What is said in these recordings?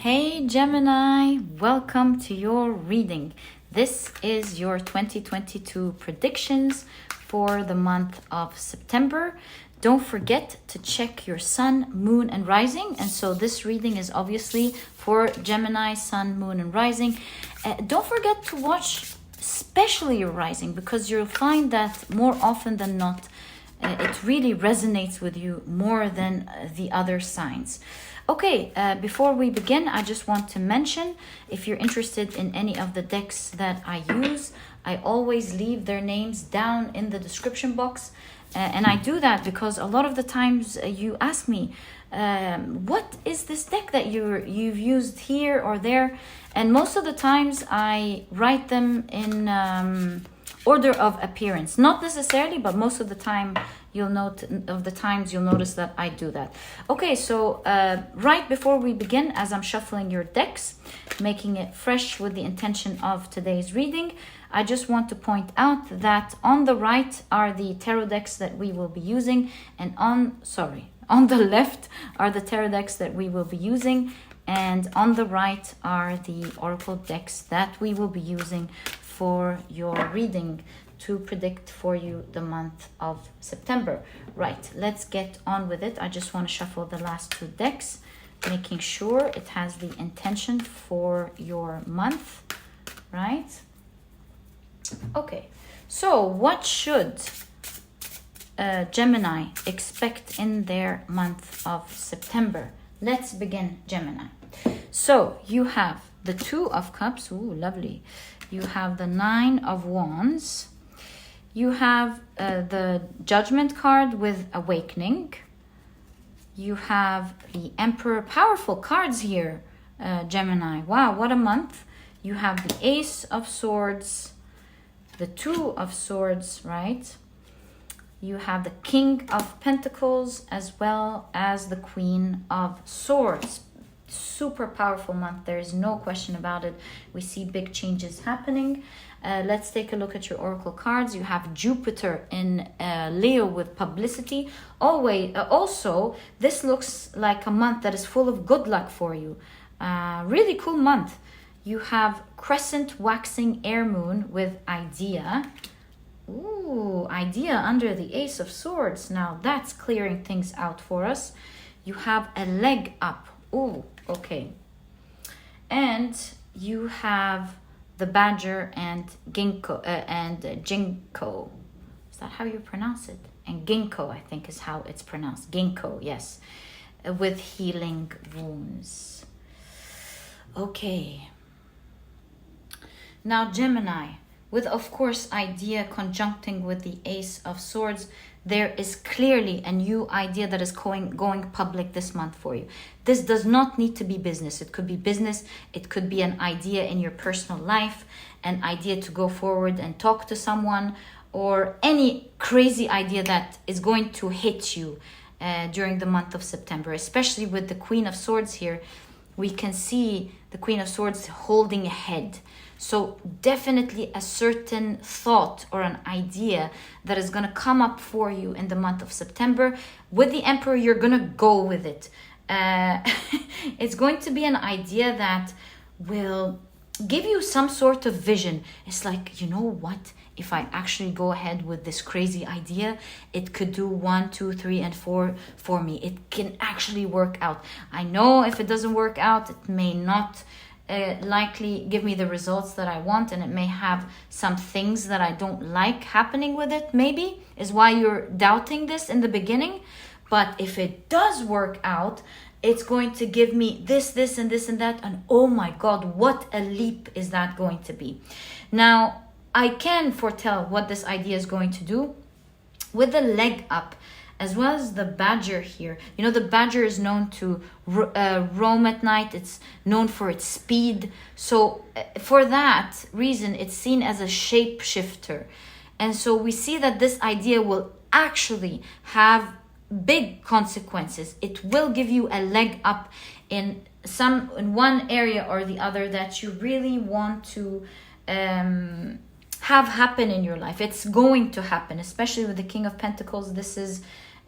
Hey Gemini, welcome to your reading. This is your 2022 predictions for the month of September. Don't forget to check your sun, moon, and rising. And so this reading is obviously for Gemini, sun, moon, and rising. Don't forget to watch especially your rising, because you'll find that more often than not, it really resonates with you more than the other signs. Okay, before we begin, I just want to mention, if you're interested in any of the decks that I use, I always leave their names down in the description box. And I do that because a lot of the times you ask me, what is this deck that you've used here or there? And most of the times I write them in order of appearance. Not necessarily, but most of the time you'll notice that I do that. Okay, so right before we begin, as I'm shuffling your decks, making it fresh with the intention of today's reading, I just want to point out that on the right are the tarot decks that we will be using, and on the left are the tarot decks that we will be using, and on the right are the oracle decks that we will be using for your reading to predict for you the month of September. Right, let's get on with it. I just want to shuffle the last two decks, making sure it has the intention for your month, right? Okay, so what should Gemini expect in their month of September? Let's begin, Gemini. So you have the Two of Cups. Ooh, lovely. You have the Nine of Wands. You have the Judgment card with Awakening. You have the Emperor. Powerful cards here, Gemini. Wow, what a month. You have the Ace of Swords, the Two of Swords, right? You have the King of Pentacles as well as the Queen of Swords. Super powerful month. There is no question about it. We see big changes happening. Let's take a look at your oracle cards. You have Jupiter in Leo with publicity. Also, this looks like a month that is full of good luck for you. Really cool month. You have Crescent waxing air moon with Idea. Ooh, Idea under the Ace of Swords. Now that's clearing things out for us. You have a leg up. Ooh, okay. And you have the Badger and Ginkgo Jinko. Is that how you pronounce it? And Ginkgo, I think, is how it's pronounced. Ginkgo, yes. With healing wounds. Okay. Now, Gemini, with, of course, Idea conjuncting with the Ace of Swords, there is clearly a new idea that is going public this month for you. This does not need to be business. It could be business. It could be an idea in your personal life, an idea to go forward and talk to someone, or any crazy idea that is going to hit you during the month of September, especially with the Queen of Swords here. We can see the Queen of Swords holding a head. So definitely a certain thought or an idea that is going to come up for you in the month of September. With the Emperor, you're going to go with it. It's going to be an idea that will give you some sort of vision. It's like, you know what? If I actually go ahead with this crazy idea, it could do 1, 2, 3, and 4 for me. It can actually work out. I know if it doesn't work out, it may not likely give me the results that I want, and it may have some things that I don't like happening with it, maybe, is why you're doubting this in the beginning. But if it does work out, it's going to give me this, and this, and that, and oh my God, what a leap is that going to be. Now, I can foretell what this idea is going to do with the leg up, as well as the Badger here. You know, the Badger is known to roam at night. It's known for its speed. So for that reason, it's seen as a shapeshifter. And so we see that this idea will actually have big consequences. It will give you a leg up in one area or the other that you really want to have happen in your life. It's going to happen, especially with the King of Pentacles. This is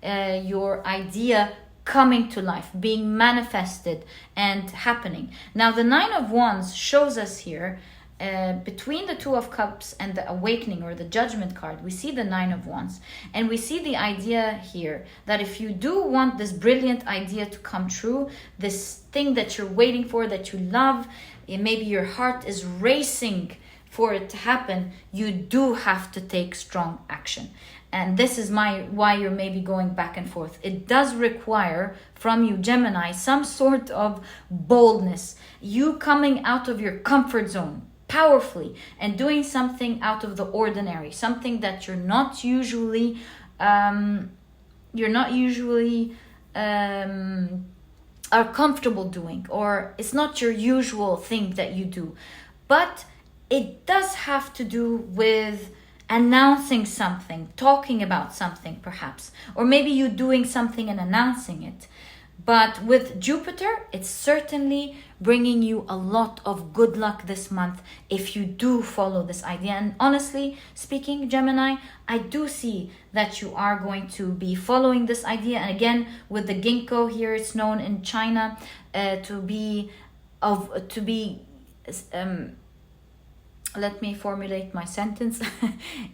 your idea coming to life, being manifested and happening. Now the Nine of Wands shows us here, between the Two of Cups and the Awakening or the Judgment card, we see the Nine of Wands. And we see the idea here that if you do want this brilliant idea to come true, this thing that you're waiting for, that you love, and maybe your heart is racing for it to happen, you do have to take strong action. And this is why you're maybe going back and forth. It does require from you, Gemini, some sort of boldness. You coming out of your comfort zone powerfully and doing something out of the ordinary, something that you're not usually are comfortable doing, or it's not your usual thing that you do. But it does have to do with announcing something, talking about something perhaps, or maybe you doing something and announcing it. But with Jupiter, it's certainly bringing you a lot of good luck this month if you do follow this idea. And honestly speaking, Gemini, I do see that you are going to be following this idea. And again, with the ginkgo here, it's known in China let me formulate my sentence.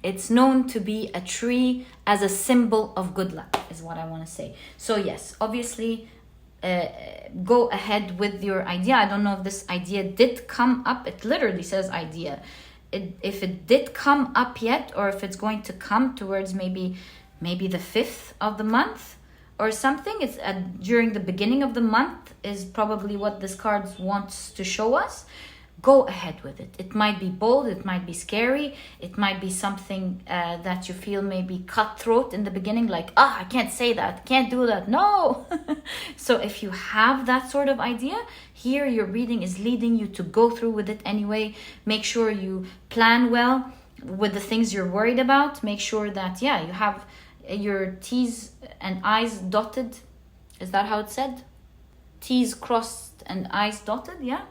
It's known to be a tree as a symbol of good luck, is what I want to say. So yes, obviously, go ahead with your idea. I don't know if this idea did come up. It literally says idea. If it did come up yet, or if it's going to come towards maybe the 5th of the month or something. It's during the beginning of the month is probably what this card wants to show us. Go ahead with it. It might be bold, it might be scary, it might be something that you feel maybe cutthroat in the beginning, like, I can't say that, can't do that, no. So if you have that sort of idea, here your reading is leading you to go through with it anyway. Make sure you plan well with the things you're worried about. Make sure that, you have your T's and I's dotted. Is that how it's said? T's crossed and I's dotted, yeah?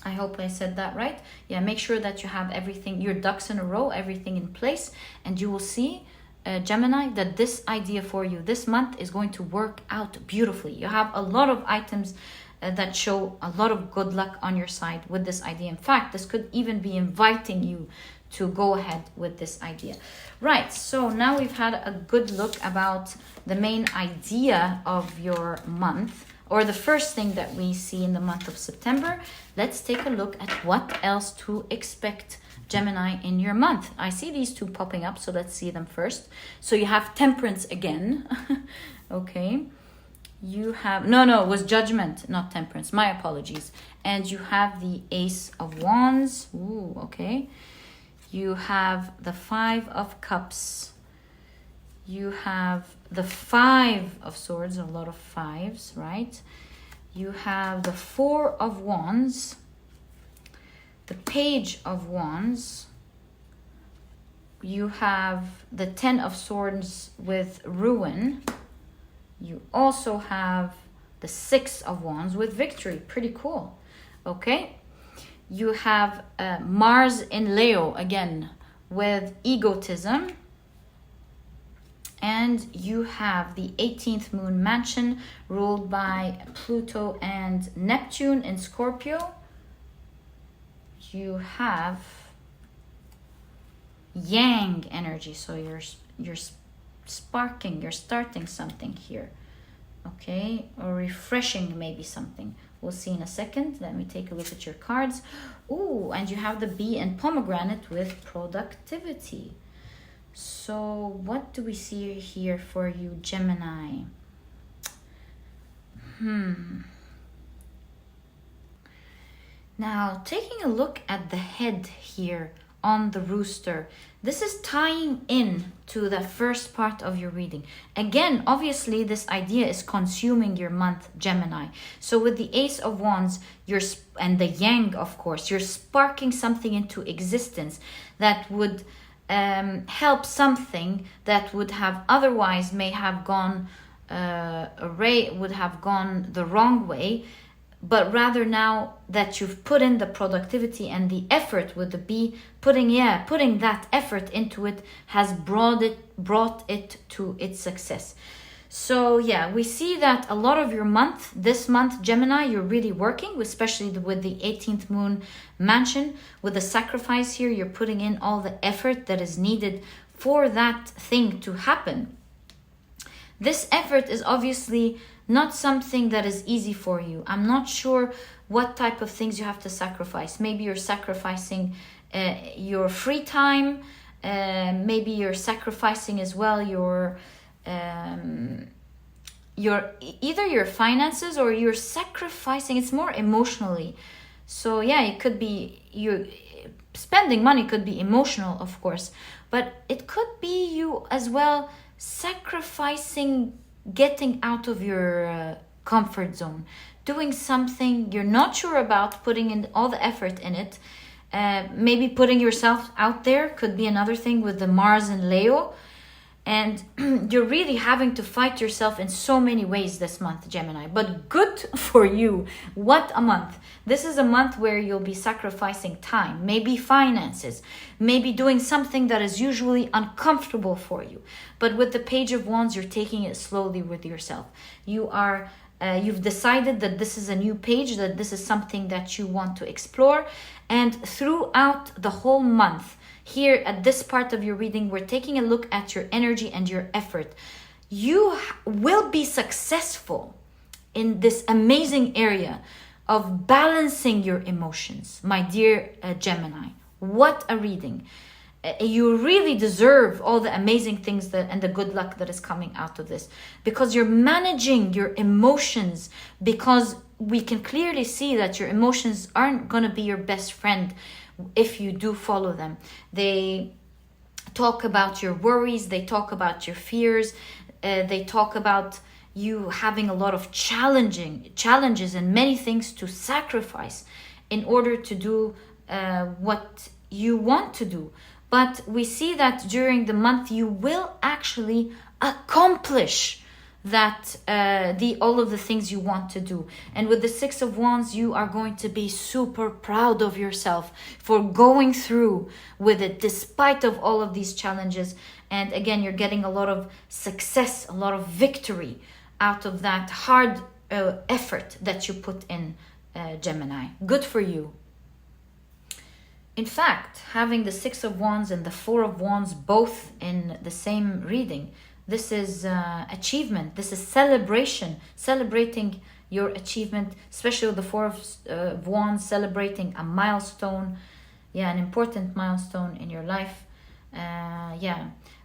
I hope I said that right. Yeah, make sure that you have everything, your ducks in a row, everything in place. And you will see, Gemini, that this idea for you this month is going to work out beautifully. You have a lot of items that show a lot of good luck on your side with this idea. In fact, this could even be inviting you to go ahead with this idea. Right, so now we've had a good look about the main idea of your month, or the first thing that we see in the month of September. Let's take a look at what else to expect, Gemini, in your month. I see these two popping up, so let's see them first. So you have Temperance again. Okay. You have, no, it was Judgment, not Temperance. My apologies. And you have the Ace of Wands. Ooh, okay. You have the Five of Cups. You have the Five of Swords, a lot of fives, right? You have the Four of Wands, the Page of Wands. You have the Ten of Swords with Ruin. You also have the Six of Wands with Victory. Pretty cool. Okay. You have Mars in Leo again with Egotism. And you have the 18th moon mansion ruled by Pluto and Neptune in Scorpio. You have Yang energy, so you're sparking, you're starting something here, okay, or refreshing maybe something. We'll see in a second. Let me take a look at your cards. Ooh, and you have the Bee and Pomegranate with productivity. So what do we see here for you, Gemini? Now, taking a look at the head here on the rooster, this is tying in to the first part of your reading. Again, obviously, this idea is consuming your month, Gemini. So with the Ace of Wands, and the Yang, of course, you're sparking something into existence that would help something that would have otherwise may have gone would have gone the wrong way, but rather now that you've put in the productivity and the effort with the Bee, putting that effort into it has brought it to its success. So yeah, we see that a lot of your month, this month, Gemini, you're really working, especially with the 18th moon mansion. With the sacrifice here, you're putting in all the effort that is needed for that thing to happen. This effort is obviously not something that is easy for you. I'm not sure what type of things you have to sacrifice. Maybe you're sacrificing your free time. Maybe you're sacrificing as well your either your finances, or you're sacrificing. It's more emotionally. So yeah, it could be you spending money, could be emotional, of course, but it could be you as well sacrificing getting out of your comfort zone, doing something you're not sure about, putting in all the effort in it. Maybe putting yourself out there could be another thing with the Mars and Leo. And you're really having to fight yourself in so many ways this month, Gemini. But good for you. What a month. This is a month where you'll be sacrificing time, maybe finances, maybe doing something that is usually uncomfortable for you. But with the Page of Wands, you're taking it slowly with yourself. You've decided that this is a new page, that this is something that you want to explore. And throughout the whole month, here at this part of your reading, we're taking a look at your energy and your effort. You will be successful in this amazing area of balancing your emotions, my dear Gemini. What a reading. You really deserve all the amazing things and the good luck that is coming out of this, because you're managing your emotions, because we can clearly see that your emotions aren't going to be your best friend if you do follow them. They talk about your worries, they talk about your fears, they talk about you having a lot of challenges and many things to sacrifice in order to do what you want to do. But we see that during the month you will actually accomplish that all of the things you want to do. And with the Six of Wands, you are going to be super proud of yourself for going through with it despite of all of these challenges. And again, you're getting a lot of success, a lot of victory out of that hard effort that you put in, Gemini. Good for you. In fact, having the Six of Wands and the Four of Wands both in the same reading, this is achievement. This is celebration, celebrating your achievement, especially with the Four of Wands, celebrating a milestone, an important milestone in your life.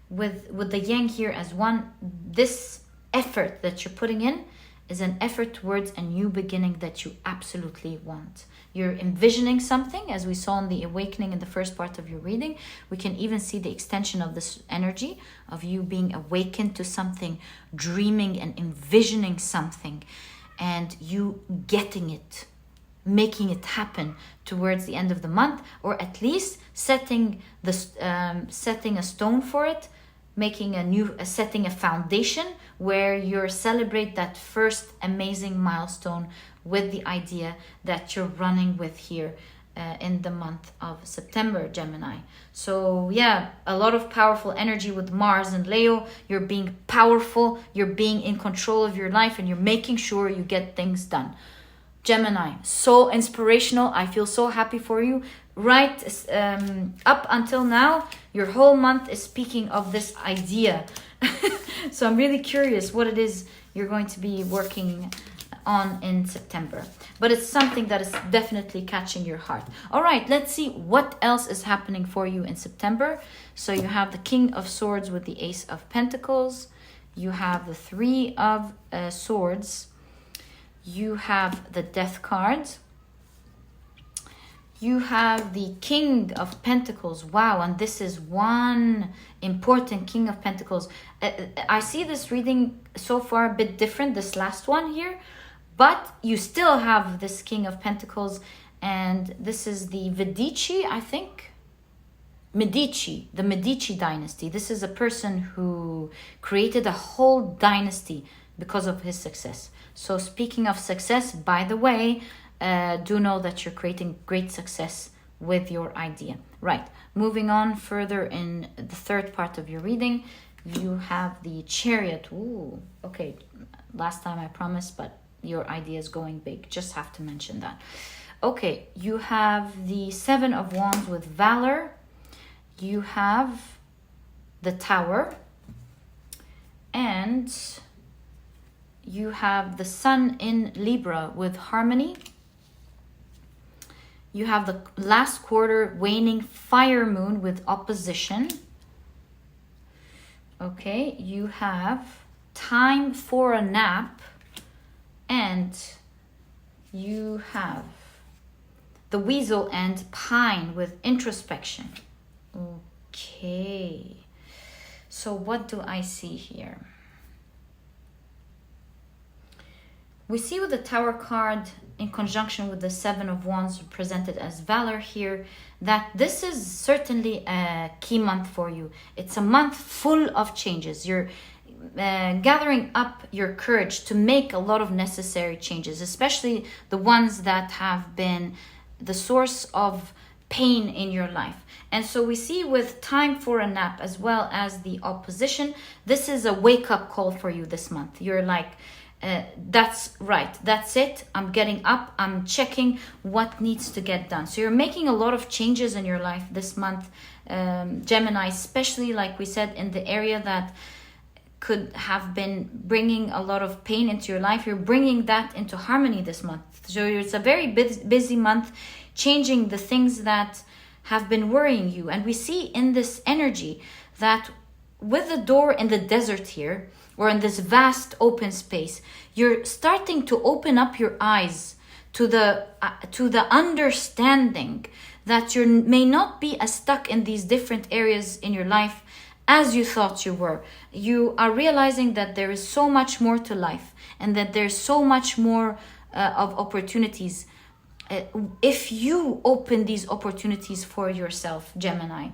With the Yang here as one, this effort that you're putting in is an effort towards a new beginning that you absolutely want. You're envisioning something, as we saw in the awakening in the first part of your reading. We can even see the extension of this energy of you being awakened to something, dreaming and envisioning something, and you getting it, making it happen towards the end of the month, or at least setting a stone for it, setting a foundation where you celebrate that first amazing milestone with the idea that you're running with here in the month of September, Gemini. So a lot of powerful energy with Mars and Leo. You're being powerful, you're being in control of your life, and you're making sure you get things done. Gemini, so inspirational. I feel so happy for you. Right up until now, your whole month is speaking of this idea. So I'm really curious what it is you're going to be working on in September. But it's something that is definitely catching your heart. All right, let's see what else is happening for you in September. So you have the King of Swords with the Ace of Pentacles. You have the Three of Swords. You have the Death card. You have the King of Pentacles. Wow, and this is one important King of Pentacles. I see this reading so far a bit different, this last one here, but you still have this King of Pentacles, and this is the Medici, I think. Medici, the Medici dynasty. This is a person who created a whole dynasty because of his success. So speaking of success, by the way, do know that you're creating great success with your idea. Right, moving on further in the third part of your reading, You have the Chariot. Ooh, okay. Last time I promised, but your idea is going big. Just have to mention that. Okay, you have the Seven of Wands with Valor. You have the Tower. And you have the Sun in Libra with Harmony. You have the last quarter waning Fire Moon with Opposition. Okay, you have Time for a Nap. And you have the Weasel and Pine with Introspection. Okay. So what do I see here? We see with the Tower card in conjunction with the Seven of Wands presented as Valor here, that this is certainly a key month for you. It's a month full of changes. You're gathering up your courage to make a lot of necessary changes, especially the ones that have been the source of pain in your life. And so we see with Time for a Nap as well as the Opposition, this is a wake-up call for you this month. You're like, that's right, that's it, I'm getting up, I'm checking what needs to get done. So you're making a lot of changes in your life this month, Gemini, especially like we said in the area that could have been bringing a lot of pain into your life. You're bringing that into harmony this month. So it's a very busy month, changing the things that have been worrying you. And we see in this energy that with the door in the desert here, or in this vast open space, you're starting to open up your eyes to the understanding that you may not be as stuck in these different areas in your life as you thought you were. You are realizing that there is so much more to life, and that there's so much more of opportunities if you open these opportunities for yourself, Gemini.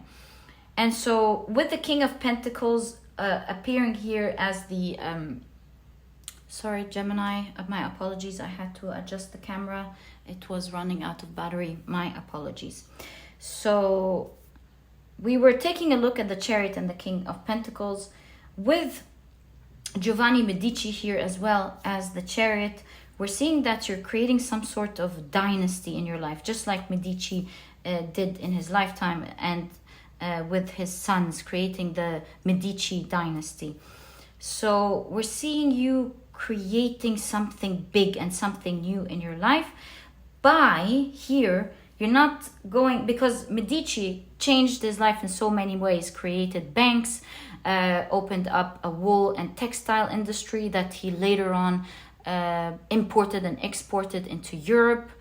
And so with the King of Pentacles appearing here as the sorry, Gemini, my apologies, I had to adjust the camera, it was running out of battery, my apologies. So we were taking a look at the Chariot and the King of Pentacles with Giovanni Medici here as well as the Chariot. We're seeing that you're creating some sort of dynasty in your life, just like Medici did in his lifetime, and with his sons, creating the Medici dynasty. So we're seeing you creating something big and something new in your life. By here, you're not going, because Medici changed his life in so many ways, created banks, opened up a wool and textile industry that he later on imported and exported into Europe,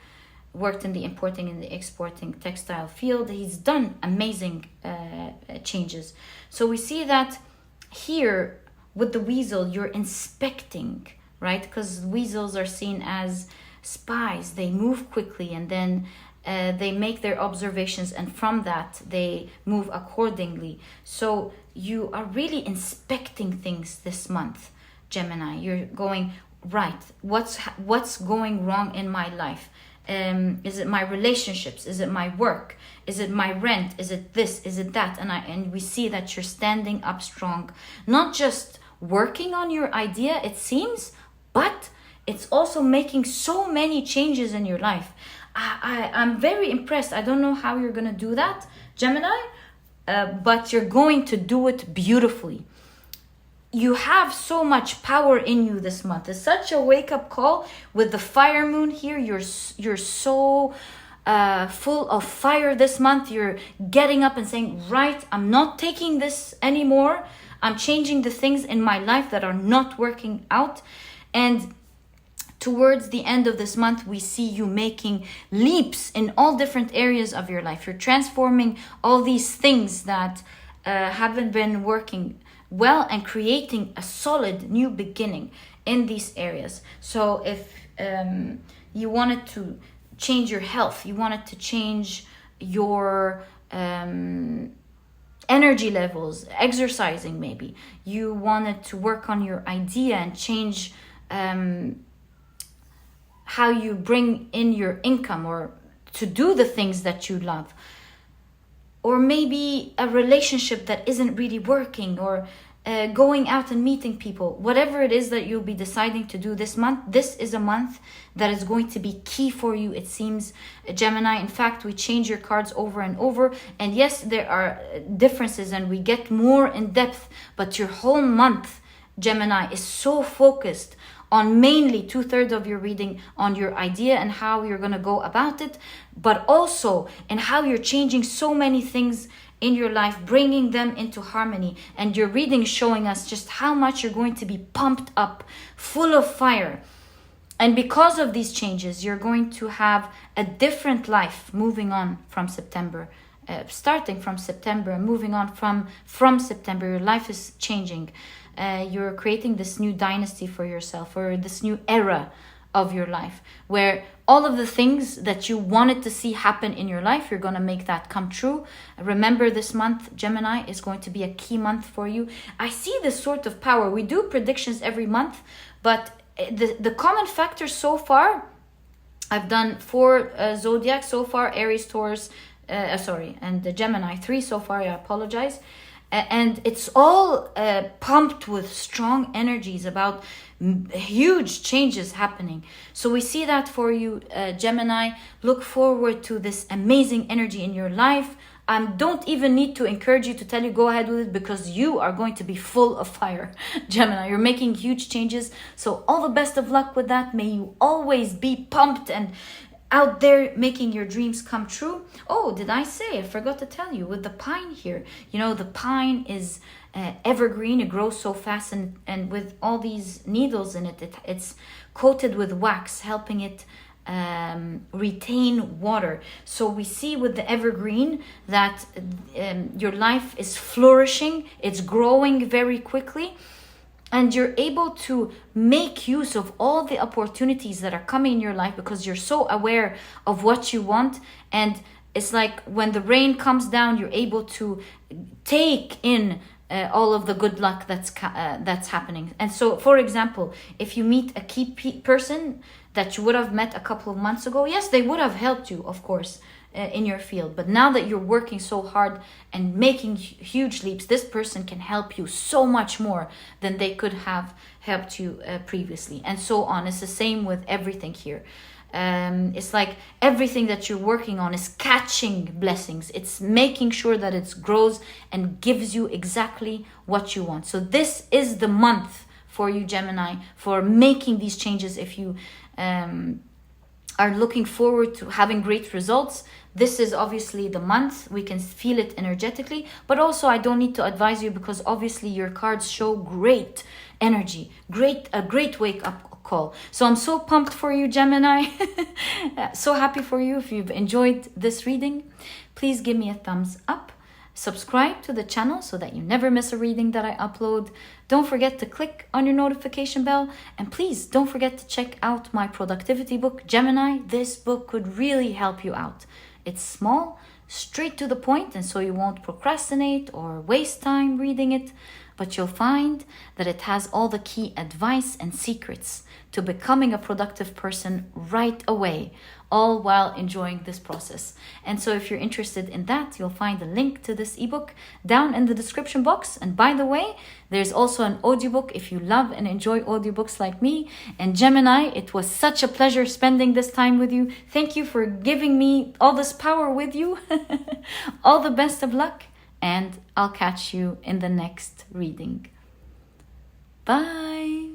worked in the importing and the exporting textile field. He's done amazing changes. So we see that here with the weasel, you're inspecting, right? Because weasels are seen as spies. They move quickly, and then they make their observations, and from that they move accordingly. So you are really inspecting things this month, Gemini. You're going, right, what's going wrong in my life? Is it my relationships? Is it my work? Is it my rent? Is it this? Is it that? And we see that you're standing up strong, not just working on your idea, it seems, but it's also making so many changes in your life. I'm very impressed. I don't know how you're gonna do that, Gemini, but you're going to do it beautifully. You have so much power in you this month. It's such a wake-up call with the Fire Moon here. You're so full of fire this month. You're getting up and saying, right, I'm not taking this anymore. I'm changing the things in my life that are not working out. And towards the end of this month, we see you making leaps in all different areas of your life. You're transforming all these things that haven't been working well and creating a solid new beginning in these areas. So if you wanted to change your health, you wanted to change your energy levels, exercising maybe, you wanted to work on your idea and change how you bring in your income, or to do the things that you love, or maybe a relationship that isn't really working, or going out and meeting people, whatever it is that you'll be deciding to do this month, this is a month that is going to be key for you, it seems, Gemini. In fact, we change your cards over and over, and yes, there are differences and we get more in depth, but your whole month, Gemini, is so focused on mainly 2/3 of your reading on your idea and how you're going to go about it, but also in how you're changing so many things in your life, bringing them into harmony. And your reading is showing us just how much you're going to be pumped up, full of fire. And because of these changes, you're going to have a different life moving on from September. Starting from September, moving on from September, your life is changing. You're creating this new dynasty for yourself, or this new era of your life, where all of the things that you wanted to see happen in your life, you're going to make that come true. Remember, this month, Gemini, is going to be a key month for you. I see this sort of power. We do predictions every month, but the common factor so far, I've done 4 zodiacs so far, Aries, Taurus, and the Gemini 3 so far, I apologize. And it's all pumped with strong energies about huge changes happening. So we see that for you, Gemini. Look forward to this amazing energy in your life. Don't even need to encourage you to tell you go ahead with it, because you are going to be full of fire, Gemini. You're making huge changes. So all the best of luck with that. May you always be pumped and out there making your dreams come true. Oh, did I say? I forgot to tell you, with the pine here, you know, the pine is evergreen. It grows so fast, and with all these needles in it, it's coated with wax, helping it retain water. So we see with the evergreen that your life is flourishing, it's growing very quickly, and you're able to make use of all the opportunities that are coming in your life because you're so aware of what you want. And it's like when the rain comes down, you're able to take in all of the good luck that's happening. And so, for example, if you meet a key person that you would have met a couple of months ago, yes, they would have helped you, of course, in your field. But now that you're working so hard and making huge leaps, this person can help you so much more than they could have helped you previously, and so on. It's the same with everything here. It's like everything that you're working on is catching blessings. It's making sure that it grows and gives you exactly what you want. So this is the month for you, Gemini, for making these changes. If you are looking forward to having great results, this is obviously the month. We can feel it energetically, but also I don't need to advise you because obviously your cards show great energy, a great wake up call. So I'm so pumped for you, Gemini. So happy for you. If you've enjoyed this reading, please give me a thumbs up. Subscribe to the channel so that you never miss a reading that I upload. Don't forget to click on your notification bell, and please don't forget to check out my productivity book, Gemini. This book could really help you out. It's small, straight to the point, and so you won't procrastinate or waste time reading it, but you'll find that it has all the key advice and secrets to becoming a productive person right away, all while enjoying this process. And so if you're interested in that, you'll find a link to this ebook down in the description box. And by the way, there's also an audiobook if you love and enjoy audiobooks like me. And Gemini, it was such a pleasure spending this time with you. Thank you for giving me all this power with you. All the best of luck, and I'll catch you in the next reading. Bye.